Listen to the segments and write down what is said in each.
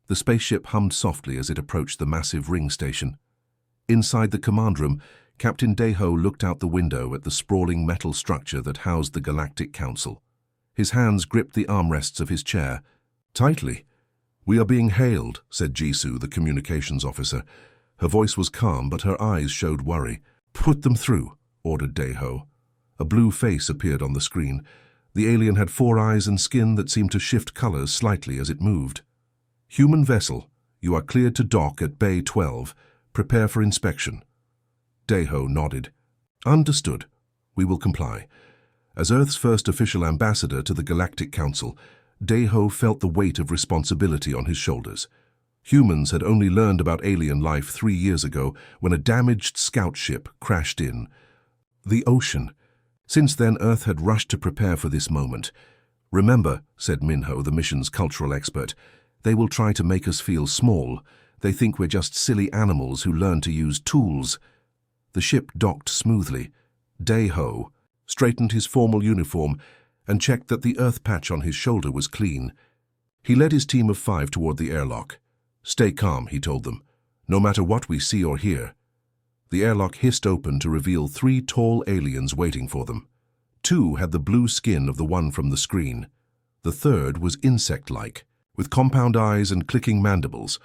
The spaceship hummed softly as it approached the massive ring station. Inside the command room, Captain Deho looked out the window at the sprawling metal structure that housed the Galactic Council. His hands gripped the armrests of his chair tightly. "We are being hailed," said Jisoo, the communications officer. Her voice was calm, but her eyes showed worry. "Put them through," ordered Deho. A blue face appeared on the screen. The alien had 4 eyes and skin that seemed to shift colors slightly as it moved. "Human vessel, you are cleared to dock at Bay 12. Prepare for inspection." Deho nodded. "Understood. We will comply." As Earth's first official ambassador to the Galactic Council, Deho felt the weight of responsibility on his shoulders. Humans had only learned about alien life 3 years ago when a damaged scout ship crashed in. The ocean. Since then, Earth had rushed to prepare for this moment. "Remember," said Minho, the mission's cultural expert, "they will try to make us feel small. They think we're just silly animals who learn to use tools." The ship docked smoothly. Deho straightened his formal uniform and checked that the Earth patch on his shoulder was clean. He led his team of 5 toward the airlock. "Stay calm," he told them, "no matter what we see or hear." The airlock hissed open to reveal 3 tall aliens waiting for them. 2 had the blue skin of the one from the screen. The third was insect-like, with compound eyes and clicking mandibles.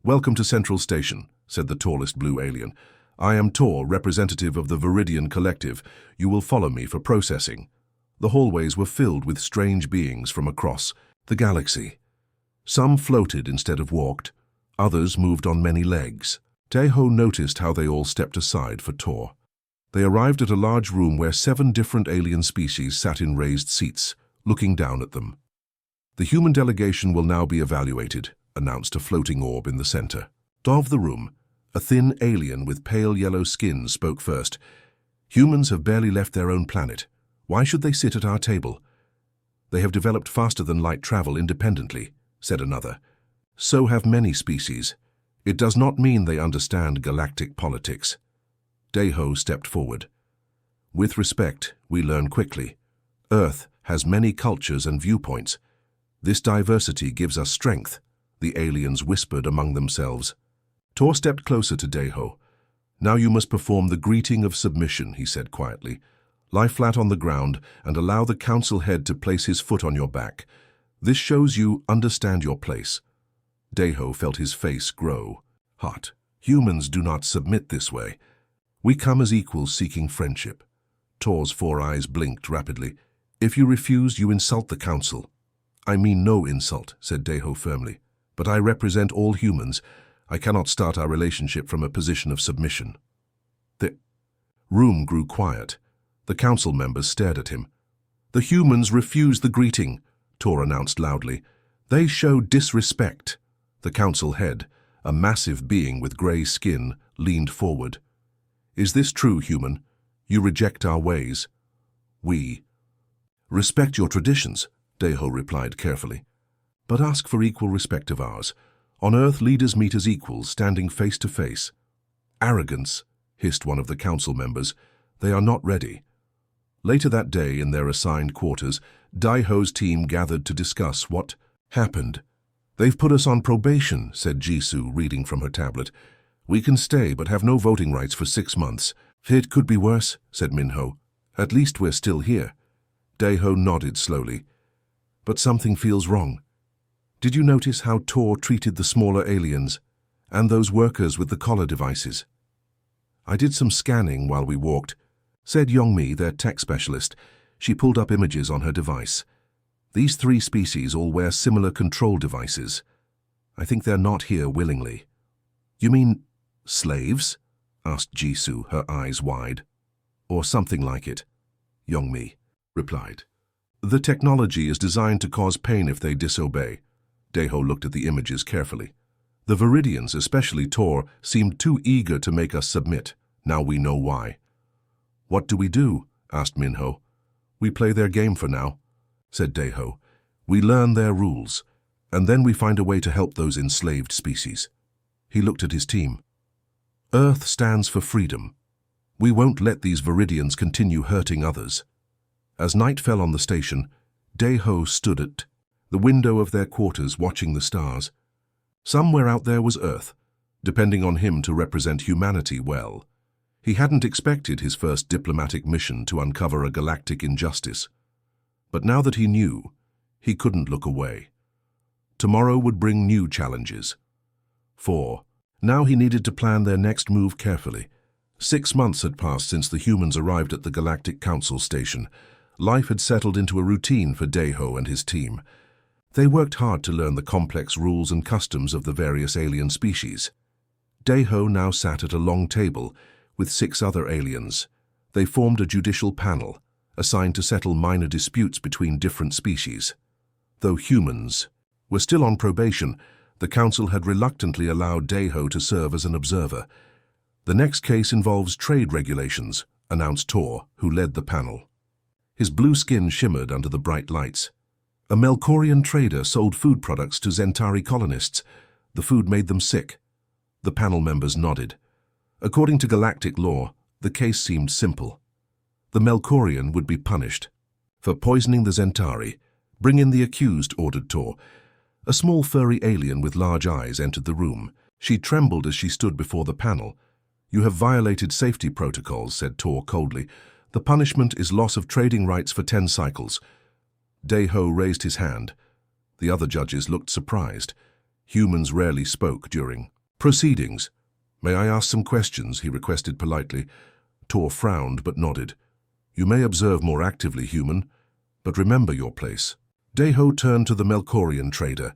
"Welcome to Central Station," said the tallest blue alien. "I am Tor, representative of the Viridian Collective. You will follow me for processing." The hallways were filled with strange beings from across the galaxy. Some floated instead of walked. Others moved on many legs. Deho noticed how they all stepped aside for Tor. They arrived at a large room where 7 different alien species sat in raised seats, looking down at them. "The human delegation will now be evaluated," announced a floating orb in the center. Of the room, a thin alien with pale yellow skin spoke first. "Humans have barely left their own planet. Why should they sit at our table?" "They have developed faster than light travel independently," said another. "So have many species. It does not mean they understand galactic politics." Deho stepped forward. "With respect, we learn quickly. Earth has many cultures and viewpoints. This diversity gives us strength," the aliens whispered among themselves. Tor stepped closer to Deho. "Now you must perform the greeting of submission," he said quietly. "Lie flat on the ground and allow the council head to place his foot on your back. This shows you understand your place." Deho felt his face grow hot. "Humans do not submit this way. We come as equals seeking friendship." Tor's 4 eyes blinked rapidly. "If you refuse, you insult the council." "I mean no insult," said Deho firmly. "But I represent all humans. I cannot start our relationship from a position of submission." The room grew quiet. The council members stared at him. "The humans refuse the greeting," Tor announced loudly. "They show disrespect." The council head, a massive being with gray skin, leaned forward. "Is this true, human? You reject our ways?" "We respect your traditions," Deho replied carefully. "But ask for equal respect of ours. On Earth, leaders meet as equals, standing face to face." "Arrogance," hissed one of the council members. "They are not ready." Later that day, in their assigned quarters, Deho's team gathered to discuss what happened. "They've put us on probation," said Jisoo, reading from her tablet. "We can stay, but have no voting rights for 6 months. "It could be worse," said Minho. "At least we're still here." Deho nodded slowly. "But something feels wrong. Did you notice how Tor treated the smaller aliens, and those workers with the collar devices?" "I did some scanning while we walked," said Yongmi, their tech specialist. She pulled up images on her device. "These 3 species all wear similar control devices. I think they're not here willingly." "You mean slaves?" asked Jisoo, her eyes wide. "Or something like it," Yongmi replied. "The technology is designed to cause pain if they disobey." Deho looked at the images carefully. "The Viridians, especially Tor, seemed too eager to make us submit. Now we know why." "What do we do?" asked Minho. "We play their game for now," said Deho. "We learn their rules, and then we find a way to help those enslaved species." He looked at his team. "Earth stands for freedom. We won't let these Viridians continue hurting others." As night fell on the station, Deho stood at the window of their quarters watching the stars. Somewhere out there was Earth, depending on him to represent humanity well. He hadn't expected his first diplomatic mission to uncover a galactic injustice. But now that he knew, he couldn't look away. Tomorrow would bring new challenges. 4. Now he needed to plan their next move carefully. 6 months had passed since the humans arrived at the Galactic Council station. Life had settled into a routine for Daiho and his team. They worked hard to learn the complex rules and customs of the various alien species. Daiho now sat at a long table with 6 other aliens. They formed a judicial panel, assigned to settle minor disputes between different species. Though humans were still on probation, the Council had reluctantly allowed Daiho to serve as an observer. The next case involves trade regulations, announced Tor, who led the panel. His blue skin shimmered under the bright lights. A Melkorian trader sold food products to Zentari colonists. The food made them sick. The panel members nodded. According to galactic law, the case seemed simple. The Melkorian would be punished. For poisoning the Zentari, bring in the accused, ordered Tor. A small furry alien with large eyes entered the room. She trembled as she stood before the panel. You have violated safety protocols, said Tor coldly. The punishment is loss of trading rights for 10 cycles. Daiho raised his hand. The other judges looked surprised. Humans rarely spoke during proceedings. May I ask some questions? He requested politely. Tor frowned but nodded. You may observe more actively, human, but remember your place. Daiho turned to the Melkorian trader.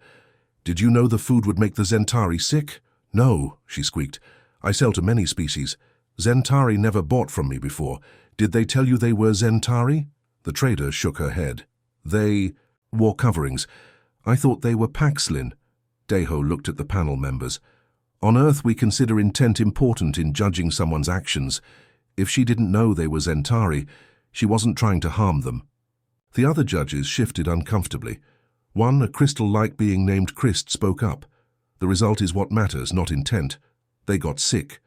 Did you know the food would make the Zentari sick? No, she squeaked. I sell to many species. Zentari never bought from me before. Did they tell you they were Zentari? The trader shook her head. They wore coverings. I thought they were Paxlin. Daiho looked at the panel members. On Earth, we consider intent important in judging someone's actions. If she didn't know they were Zentari, she wasn't trying to harm them. The other judges shifted uncomfortably. One, a crystal-like being named Christ, spoke up. The result is what matters, not intent. They got sick.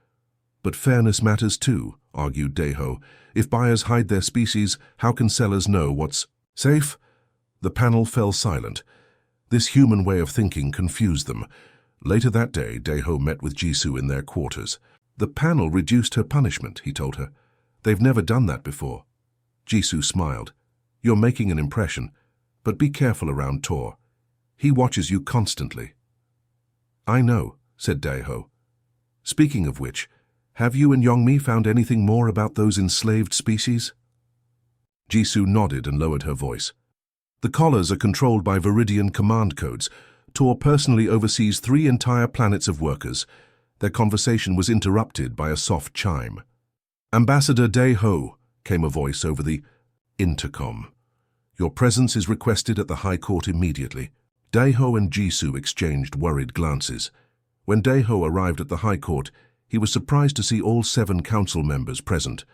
But fairness matters too, argued Daiho. If buyers hide their species, how can sellers know what's safe? The panel fell silent. This human way of thinking confused them. Later that day, Daiho met with Jisoo in their quarters. The panel reduced her punishment, he told her. They've never done that before. Jisoo smiled. You're making an impression, but be careful around Tor. He watches you constantly. I know, said Daiho. Speaking of which, have you and Yongmi found anything more about those enslaved species? Jisoo nodded and lowered her voice. The collars are controlled by Viridian command codes. Tor personally oversees 3 entire planets of workers. Their conversation was interrupted by a soft chime. Ambassador Daiho, came a voice over the intercom. Your presence is requested at the High Court immediately. Daiho and Jisoo exchanged worried glances. When Daiho arrived at the High Court, he was surprised to see all 7 council members present.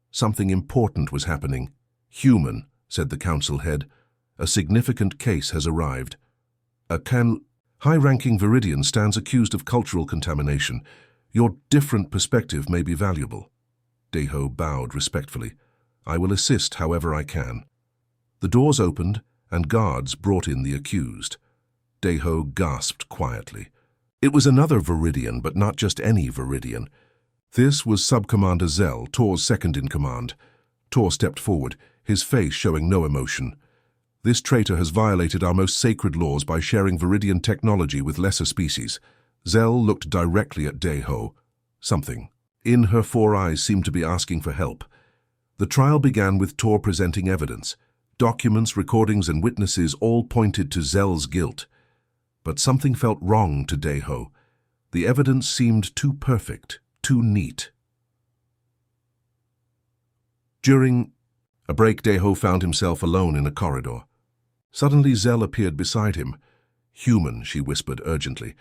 Something important was happening. Human, said the council head. A significant case has arrived. A high-ranking Viridian stands accused of cultural contamination. Your different perspective may be valuable. Daiho bowed respectfully. I will assist however I can. The doors opened, and guards brought in the accused. Daiho gasped quietly. It was another Viridian, but not just any Viridian. This was Sub-Commander Zell, Tor's second-in-command. Tor stepped forward, his face showing no emotion. This traitor has violated our most sacred laws by sharing Viridian technology with lesser species. Zell looked directly at Daiho. Something in her 4 eyes seemed to be asking for help. The trial began with Tor presenting evidence. Documents, recordings, and witnesses all pointed to Zell's guilt. But something felt wrong to Daiho. The evidence seemed too perfect, too neat. During a break, Daiho found himself alone in a corridor. Suddenly, Zell appeared beside him. Human, she whispered urgently.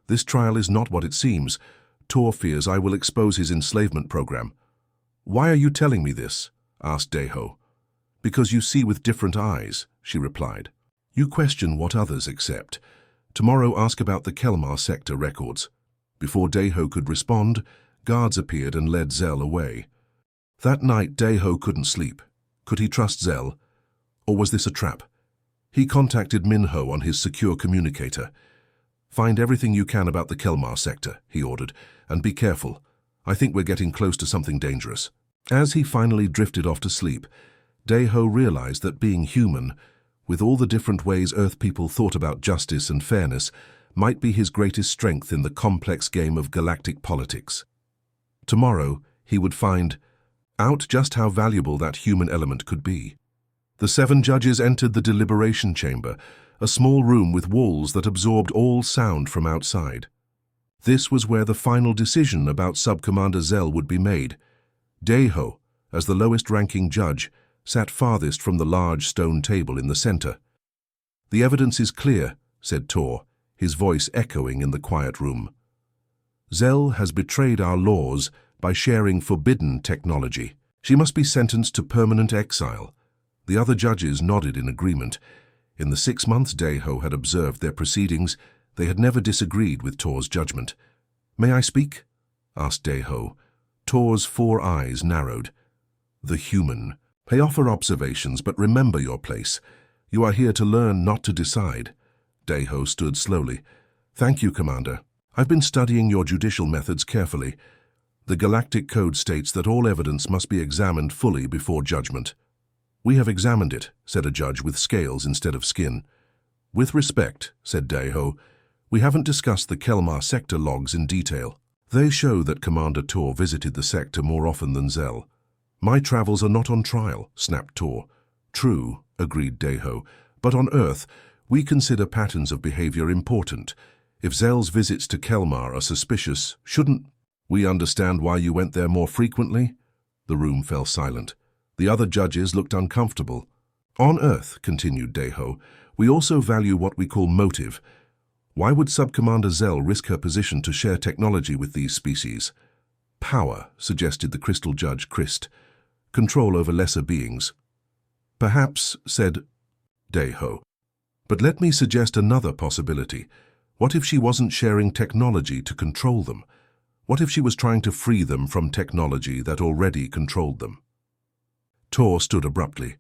This trial is not what it seems. Tor fears I will expose his enslavement program. Why are you telling me this? Asked Daiho. Because you see with different eyes, she replied. You question what others accept. Tomorrow ask about the Kelmar sector records. Before Daiho could respond, guards appeared and led Zell away. That night, Daiho couldn't sleep. Could he trust Zell? Or was this a trap? He contacted Minho on his secure communicator. Find everything you can about the Kelmar sector, he ordered, and be careful. I think we're getting close to something dangerous. As he finally drifted off to sleep, Daiho realized that being human, with all the different ways Earth people thought about justice and fairness, might be his greatest strength in the complex game of galactic politics. Tomorrow, he would find out just how valuable that human element could be. The 7 judges entered the deliberation chamber, a small room with walls that absorbed all sound from outside. This was where the final decision about Sub-Commander Zell would be made. Daiho, as the lowest-ranking judge, sat farthest from the large stone table in the center. "The evidence is clear," said Tor, his voice echoing in the quiet room. "Zell has betrayed our laws by sharing forbidden technology. She must be sentenced to permanent exile." The other judges nodded in agreement. In the 6 months Daiho had observed their proceedings, they had never disagreed with Tor's judgment. "May I speak?" asked Daiho. Tor's 4 eyes narrowed. "The human. Pay offer observations, but remember your place. You are here to learn, not to decide." Daiho stood slowly. "Thank you, Commander. I've been studying your judicial methods carefully. The Galactic Code states that all evidence must be examined fully before judgment." "We have examined it," said a judge with scales instead of skin. "With respect," said Daiho, "we haven't discussed the Kelmar sector logs in detail. They show that Commander Tor visited the sector more often than Zell." "My travels are not on trial," snapped Tor. "True," agreed Daiho, "but on Earth, we consider patterns of behavior important. If Zell's visits to Kelmar are suspicious, shouldn't we understand why you went there more frequently?" The room fell silent. The other judges looked uncomfortable. "On Earth," continued Daiho, "we also value what we call motive. Why would Sub-Commander Zell risk her position to share technology with these species?" "Power," suggested the Crystal Judge Christ. "Control over lesser beings." "Perhaps," said Daiho. "But let me suggest another possibility. What if she wasn't sharing technology to control them? What if she was trying to free them from technology that already controlled them?" Tor stood abruptly.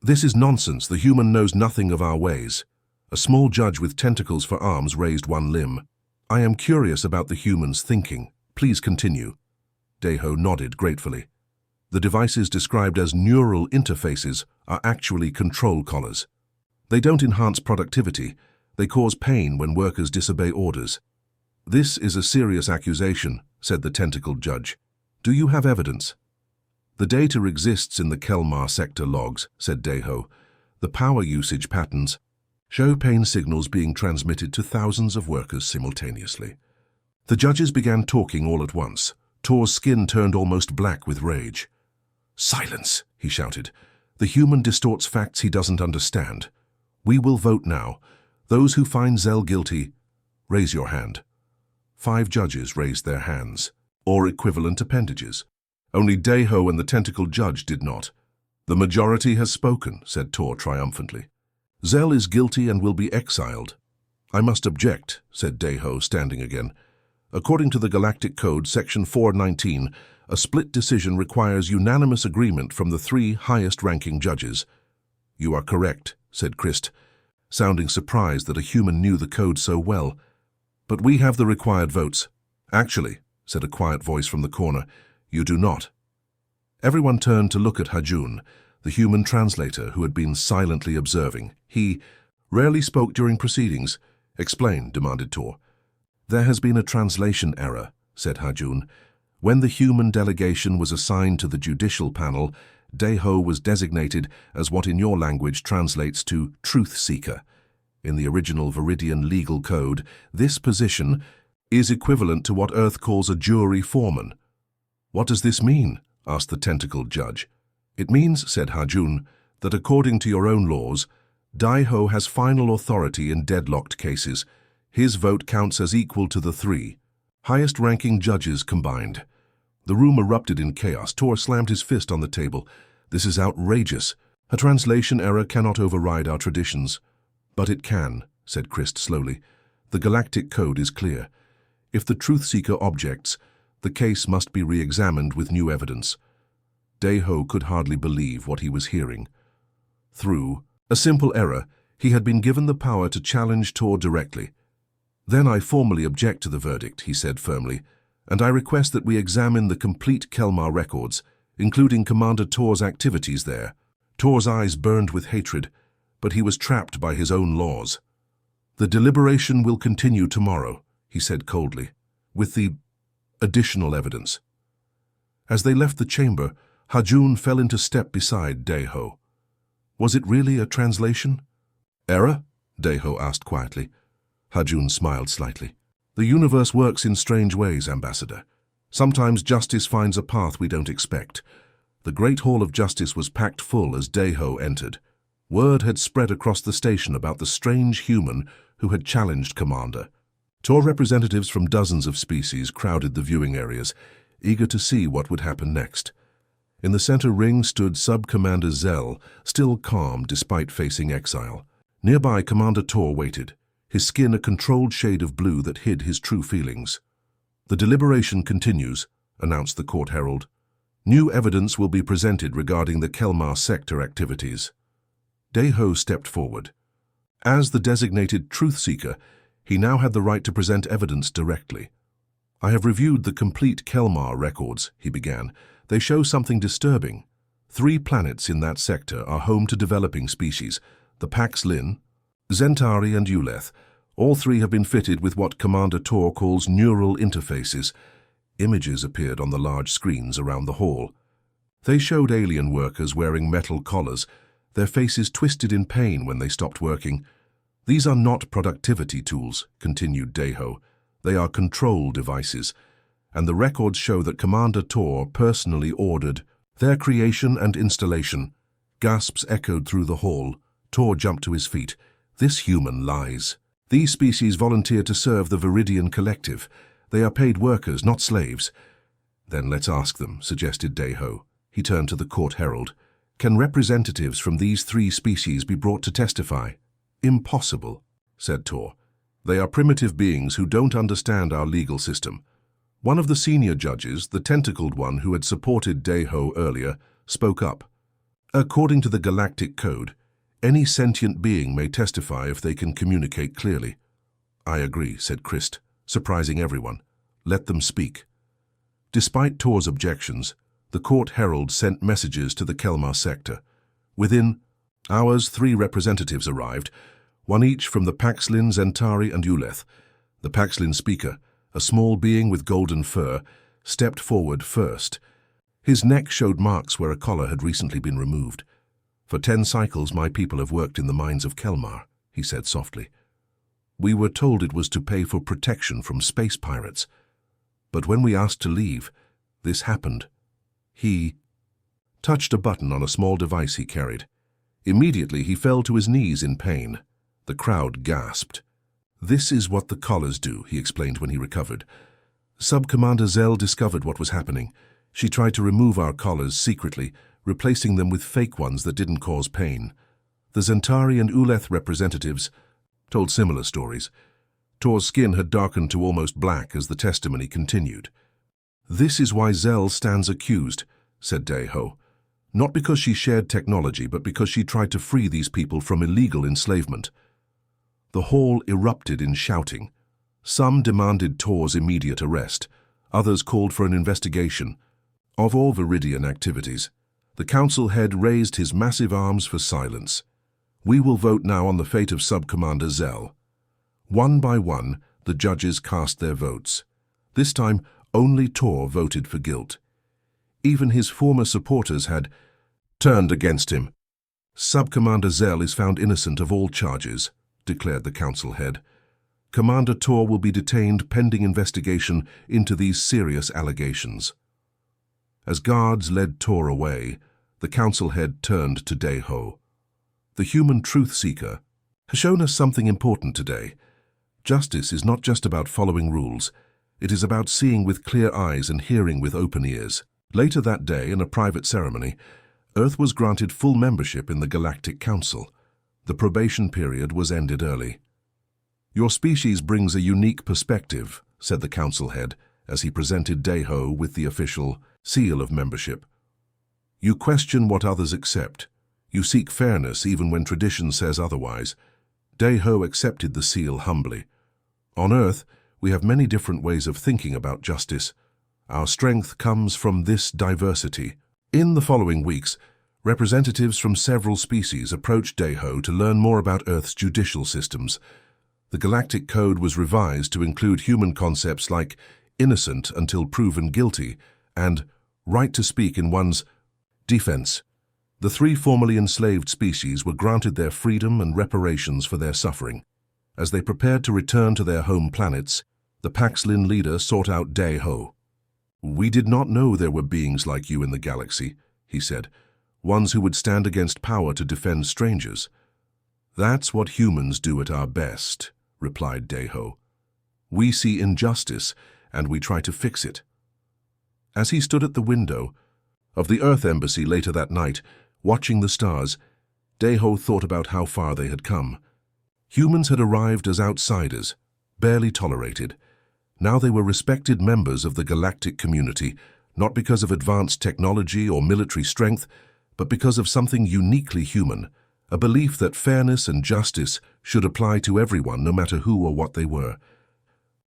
"This is nonsense. The human knows nothing of our ways." A small judge with tentacles for arms raised one limb. "I am curious about the human's thinking. Please continue." Daiho nodded gratefully. "The devices described as neural interfaces are actually control collars. They don't enhance productivity. They cause pain when workers disobey orders." "This is a serious accusation," said the tentacled judge. "Do you have evidence?" "The data exists in the Kelmar sector logs," said Daiho. "The power usage patterns show pain signals being transmitted to thousands of workers simultaneously." The judges began talking all at once. Tor's skin turned almost black with rage. "Silence," he shouted. "The human distorts facts he doesn't understand. We will vote now. Those who find Zell guilty, raise your hand." 5 judges raised their hands, or equivalent appendages. Only Daiho and the tentacled judge did not. "The majority has spoken," said Tor triumphantly. "Zell is guilty and will be exiled." "I must object," said Daiho, standing again. "According to the Galactic Code, Section 419, a split decision requires unanimous agreement from the 3 highest-ranking judges." "You are correct," said Christ, sounding surprised that a human knew the code so well. "But we have the required votes." "Actually," said a quiet voice from the corner, "you do not." Everyone turned to look at Hajun, the human translator who had been silently observing. He rarely spoke during proceedings. "Explain," demanded Tor. "There has been a translation error," said Hajun. "When the human delegation was assigned to the judicial panel, Daiho was designated as what in your language translates to truth seeker. In the original Viridian legal code, this position is equivalent to what Earth calls a jury foreman." "What does this mean?" asked the tentacled judge. "It means," said Hajun, "that according to your own laws, Daiho has final authority in deadlocked cases. His vote counts as equal to the 3 highest-ranking judges combined." The room erupted in chaos. Tor slammed his fist on the table. "This is outrageous. A translation error cannot override our traditions." "But it can," said Christ slowly. "The Galactic Code is clear. If the truth-seeker objects, the case must be re-examined with new evidence." Daiho could hardly believe what he was hearing. Through a simple error, he had been given the power to challenge Tor directly. "Then I formally object to the verdict," he said firmly, "and I request that we examine the complete Kelmar records, including Commander Tor's activities there." Tor's eyes burned with hatred, but he was trapped by his own laws. "The deliberation will continue tomorrow," he said coldly, "with the additional evidence." As they left the chamber, Hajun fell into step beside Daiho. "Was it really a translation?" "Error?" Daiho asked quietly. Hajun smiled slightly. "The universe works in strange ways, Ambassador. Sometimes justice finds a path we don't expect." The Great Hall of Justice was packed full as Daiho entered. Word had spread across the station about the strange human who had challenged Commander. Tor representatives from dozens of species crowded the viewing areas, eager to see what would happen next. In the center ring stood Sub-Commander Zell, still calm despite facing exile. Nearby, Commander Tor waited, his skin a controlled shade of blue that hid his true feelings. "The deliberation continues," announced the court herald. "New evidence will be presented regarding the Kelmar sector activities." Daiho stepped forward. As the designated truth seeker, he now had the right to present evidence directly. "I have reviewed the complete Kelmar records," he began. "They show something disturbing. 3 planets in that sector are home to developing species, the Pax Lin, Zentari and Uleth. All 3 have been fitted with what Commander Tor calls neural interfaces." Images appeared on the large screens around the hall. They showed alien workers wearing metal collars, their faces twisted in pain when they stopped working. "These are not productivity tools," continued Daiho. "They are control devices, and the records show that Commander Tor personally ordered their creation and installation." Gasps echoed through the hall. Tor jumped to his feet. "This human lies. These species volunteer to serve the Viridian Collective. They are paid workers, not slaves." "Then let's ask them," suggested Daiho. He turned to the court herald. "Can representatives from these 3 species be brought to testify?" "Impossible," said Tor. "They are primitive beings who don't understand our legal system." One of the senior judges, the tentacled one who had supported Daiho earlier, spoke up. "According to the Galactic Code, any sentient being may testify if they can communicate clearly." "I agree," said Christ, surprising everyone. "Let them speak." Despite Tor's objections, the court herald sent messages to the Kelmar sector. Within hours, 3 representatives arrived, one each from the Paxlin, Zentari and Uleth. The Paxlin speaker, a small being with golden fur, stepped forward first. His neck showed marks where a collar had recently been removed. "For 10 cycles my people have worked in the mines of Kelmar," he said softly. "We were told it was to pay for protection from space pirates. But when we asked to leave, this happened." He touched a button on a small device he carried. Immediately he fell to his knees in pain. The crowd gasped. "This is what the collars do," he explained when he recovered. "Sub-Commander Zell discovered what was happening. She tried to remove our collars secretly, replacing them with fake ones that didn't cause pain. The Zentari and Uleth representatives told similar stories. Tor's skin had darkened to almost black as the testimony continued. "This is why Zell stands accused," said Daiho. "Not because she shared technology, but because she tried to free these people from illegal enslavement." The hall erupted in shouting. Some demanded Tor's immediate arrest. Others called for an investigation of all Viridian activities. The council head raised his massive arms for silence. "We will vote now on the fate of Sub-Commander Zell." One by one, the judges cast their votes. This time, only Tor voted for guilt. Even his former supporters had turned against him. "Sub-Commander Zell is found innocent of all charges," declared the council head. "Commander Tor will be detained pending investigation into these serious allegations." As guards led Tor away, the council head turned to Daiho. "The human truth seeker has shown us something important today. Justice is not just about following rules. It is about seeing with clear eyes and hearing with open ears." Later that day, in a private ceremony, Earth was granted full membership in the Galactic Council. The probation period was ended early. "Your species brings a unique perspective," said the council head, as he presented Daiho with the official seal of membership. "You question what others accept. You seek fairness even when tradition says otherwise." Daiho accepted the seal humbly. On Earth, we have many different ways of thinking about justice. Our strength comes from this diversity. In the following weeks, representatives from several species approached Dayho to learn more about Earth's judicial systems. The Galactic Code was revised to include human concepts like innocent until proven guilty and right to speak in one's defense. The three formerly enslaved species were granted their freedom and reparations for their suffering. As they prepared to return to their home planets, the Paxlin leader sought out Dayho. "We did not know there were beings like you in the galaxy," he said, "ones who would stand against power to defend strangers." "That's what humans do at our best," replied Dayho. "We see injustice, and we try to fix it." As he stood at the window of the Earth Embassy later that night, watching the stars, Dayho thought about how far they had come. Humans had arrived as outsiders, barely tolerated. Now they were respected members of the galactic community, not because of advanced technology or military strength, but because of something uniquely human, a belief that fairness and justice should apply to everyone no matter who or what they were.